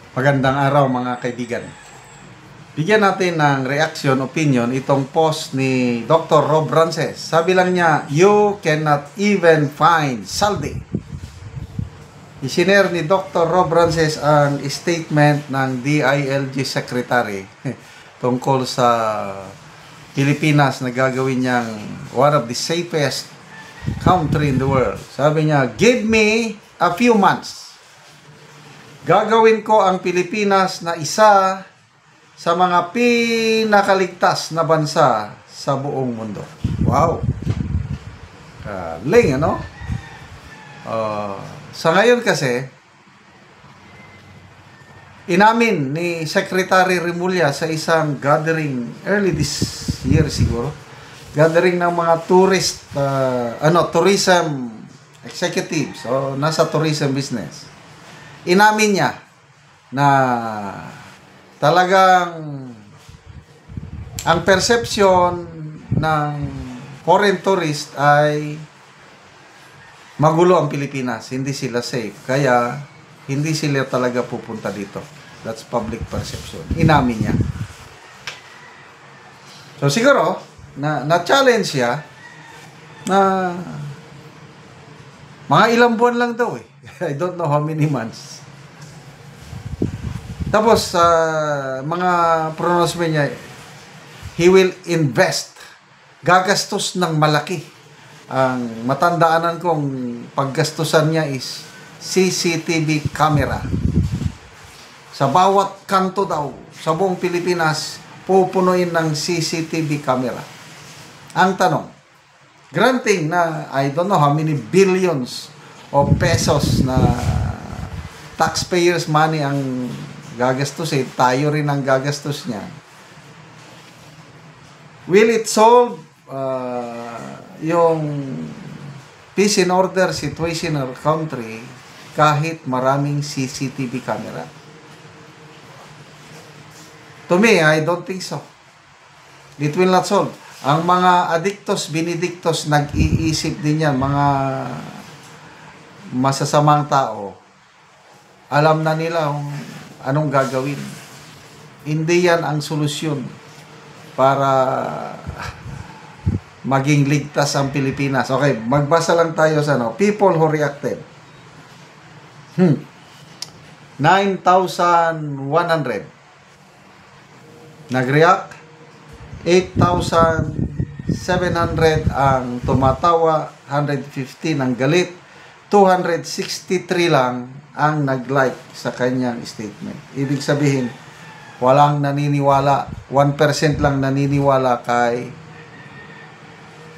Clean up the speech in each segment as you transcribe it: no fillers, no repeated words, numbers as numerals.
Magandang araw mga kaibigan. Bigyan natin ng reaction, opinion itong post ni Dr. Rob Rances. Sabi lang niya, you cannot even find saldi. Isinare ni Dr. Rob Rances ang statement ng DILG Secretary tungkol sa Pilipinas na gagawin niyang one of the safest country in the world. Sabi niya, give me a few months. Gagawin ko ang Pilipinas na isa sa mga pinakaligtas na bansa sa buong mundo. Wow! Galing, ano? Sa ngayon kasi, inamin ni Secretary Remulla sa isang gathering early this year siguro, gathering ng mga tourism executives o nasa tourism business. Inamin niya na talagang ang perception ng foreign tourist ay magulo ang Pilipinas, hindi sila safe, kaya hindi sila talaga pupunta dito. That's public perception. Inamin niya. So siguro na-challenge siya na mga ilang buwan lang daw eh. I don't know how many months. Tapos mga pronouncement niya, he will invest. Gagastos ng malaki. Ang matandaanan kong paggastusan niya is CCTV camera. Sa bawat kanto daw, sa buong Pilipinas, pupunuin ng CCTV camera. Ang tanong, granting na I don't know how many billions of pesos na taxpayers money ang gagastusin, tayo rin ang gagastos niya. Will it solve yung peace and order situation in our country kahit maraming CCTV camera? To me, I don't think so. It will not solve. Ang mga adictos, benedictos, nag-iisip din yan, mga masasamang tao. Alam na nila kung anong gagawin. Hindi yan ang solusyon para maging ligtas ang Pilipinas. Okay, magbasa lang tayo sa people who reacted. 9,100 nag-react, 8,700 ang tumatawa, 150 ang galit, 263 lang ang nag-like sa kanyang statement. Ibig sabihin, walang naniniwala, 1% lang naniniwala kay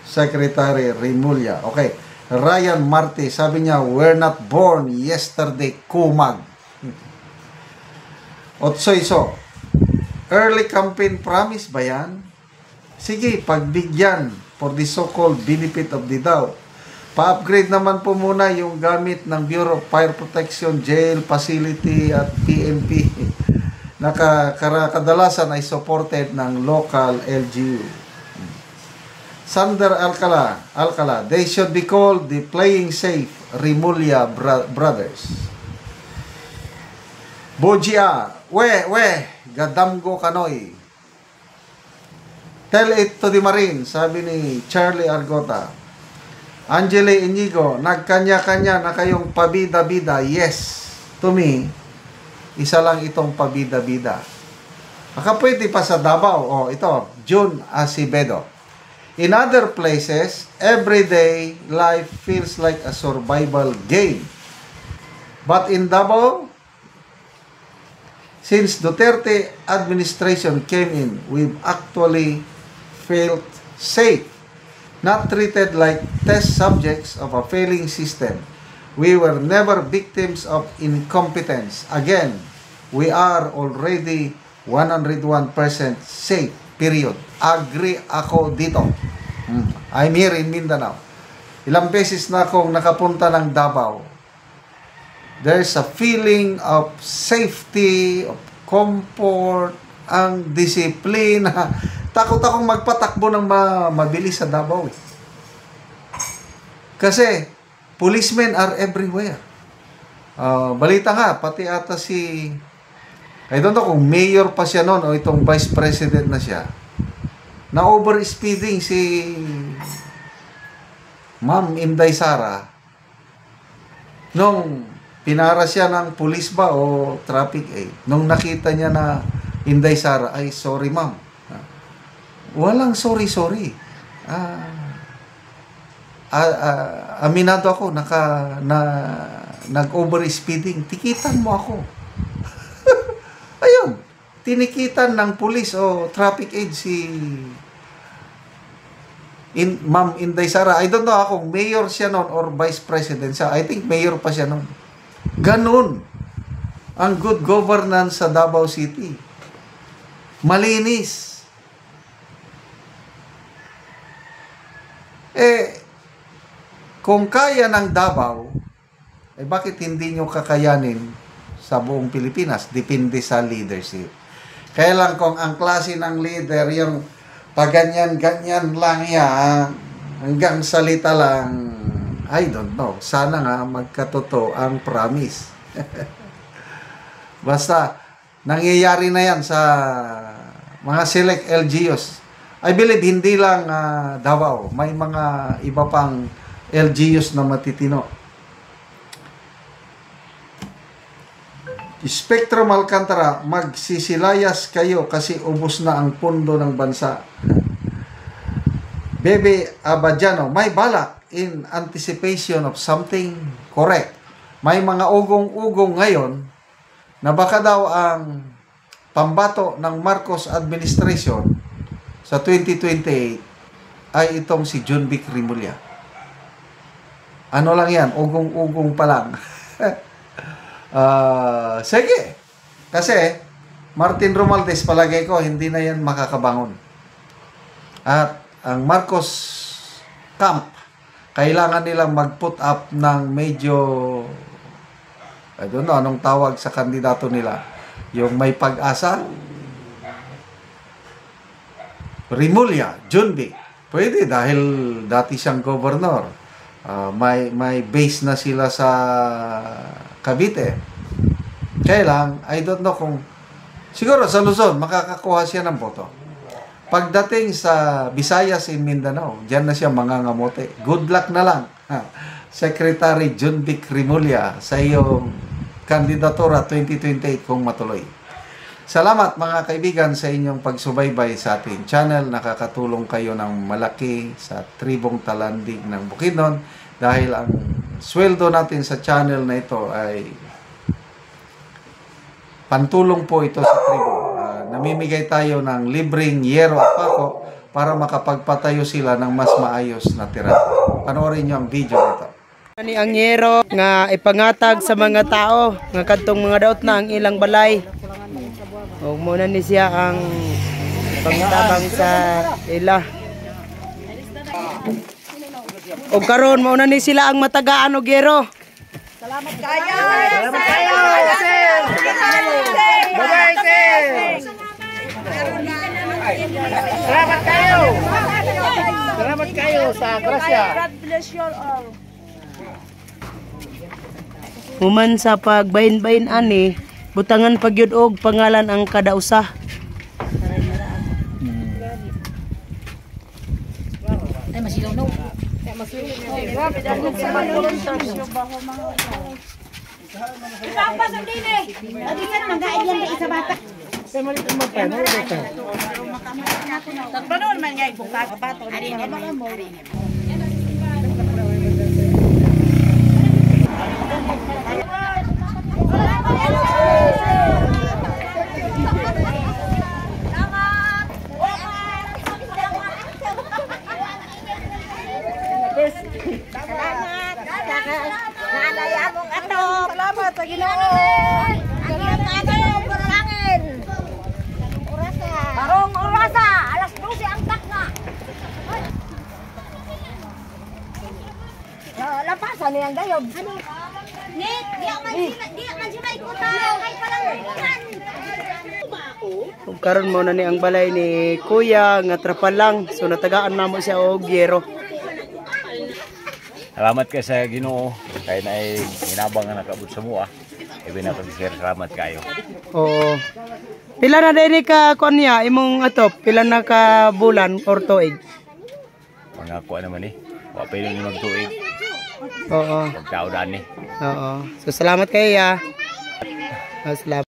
Secretary Remulla. Okay, Ryan Marte, sabi niya, we're not born yesterday, kumag. Otsoyso, early campaign promise ba yan? Sige, pagbigyan for the so-called benefit of the doubt. Pa-upgrade naman po muna yung gamit ng Bureau of Fire Protection, jail, facility at PNP na kadalasan ay supported ng local LGU. Sander Alcala, they should be called the Playing Safe Remulla Brothers. Bojia, gadamgo kanoy. Tell it to the Marine, sabi ni Charlie Argota. Angeli Inigo, nagkanya-kanya na kayong pabida-bida. Yes, to me, isa lang itong pabida-bida. Baka pwede pa sa Davao. Ito, June Acevedo. In other places, everyday life feels like a survival game. But in Davao, since Duterte administration came in, we've actually felt safe, not treated like test subjects of a failing system. We were never victims of incompetence. Again, we are already 101% safe, period. Agree ako dito. I'm here in Mindanao. Ilang beses na akong nakapunta ng Davao. There's a feeling of safety, of comfort, ang disiplina. Takot akong magpatakbo ng mabilis sa Davao eh. Kasi policemen are everywhere. Balita nga, pati ata si I don't know kung mayor pa siya noon o itong vice president na siya. Na over-speeding si Ma'am Inday Sara nung pinara siya ng pulis ba o traffic aid. Nung nakita niya na Inday Sara, ay sorry ma'am. Walang sorry. Aminado ako, nag-over-speeding. Tikitan mo ako. Ayun, tinikitan ng pulis o traffic aid si Ma'am Inday Sara. I don't know kung mayor siya noon or vice president siya. I think mayor pa siya noon. Ganun ang good governance sa Davao City. Malinis. Kung kaya ng Davao, bakit hindi nyo kakayanin sa buong Pilipinas? Depende sa leadership. Kaya lang kung ang klase ng leader, yung paganyan-ganyan lang yan, hanggang salita lang, I don't know. Sana nga magkatotoo ang promise. Basta, nangyayari na yan sa mga select LGUs. I believe hindi lang Davao. May mga iba pang LGUs na matitino. Spectrum Alcantara, magsisilayas kayo kasi ubos na ang pundo ng bansa. Bebe Abadiano, may balak in anticipation of something correct. May mga ugong-ugong ngayon na baka daw ang pambato ng Marcos administration sa 2028 ay itong si John Vic Rimulya. Ano lang yan, ugong-ugong pa lang. Sige. Kasi Martin Romualdez, palagay ko, hindi na yan makakabangon. At ang Marcos camp, kailangan nilang mag-put up ng medyo, I don't know, anong tawag sa kandidato nila? Yung may pag-asa? Rimulya, Junbi. Pwede dahil dati siyang governor. May base na sila sa Cavite. Kaya lang, I don't know kung, siguro sa Luzon, makakakuha siya ng boto. Pagdating sa Visayas in Mindanao, diyan na siya mangangamote. Good luck na lang, Secretary John Vic Rimulya, sa iyong kandidatura 2028 kung matuloy. Salamat mga kaibigan sa inyong pagsubaybay sa ating channel. Nakakatulong kayo ng malaki sa tribong talandig ng Bukidnon dahil ang sweldo natin sa channel na ito ay pantulong po ito sa tribo. Namimigay tayo ng libreng yero at pako para makapagpatayo sila ng mas maayos na tirahan. Panoorin nyo ang video nito. Ani ang yero nga ipangatag sa mga tao nga kadtong mga daot na ang ilang balay. O muna ni siya ang pangtabang sa ila. O karon muna ni sila ang matagaan og yero. Salamat kayo! Salamat kayo! Bye-bye, sir! Salamat kayo! Salamat kayo sa grasya! God bless you all! Human sa pagbahin-bahin ani, butangan pagyud og pangalan ang kada usa. Ay, masilaw no. Ikaw pa sa dine. Adi ka naman gaid yan isa bata. Tagpanon man ngay buka ka pato. Ari ni mo. Salamat sa Ginoo. Salamat kayo, panalangin. Barong orasa, alas 12 ang takna. Lapasan niya ang dayob. Nik, di man sila ikutan. Ay palang ikutan. Ug karon mo na ni ang balay ni Kuya nga trapal lang, so natagaan namo siya og yero. Salamat kay sa Ginoo kay naay hinabang nga nakabot sa mua. Ibig na sir, salamat kayo. Oo. Pila na din ka kon niya imong atop, pila na ka bulan or tuig? Mga kuha naman eh. Wa pa yun yung magtuig. Oo. Pagkaudaan eh. Oo. So salamat kayo ya. Salamat.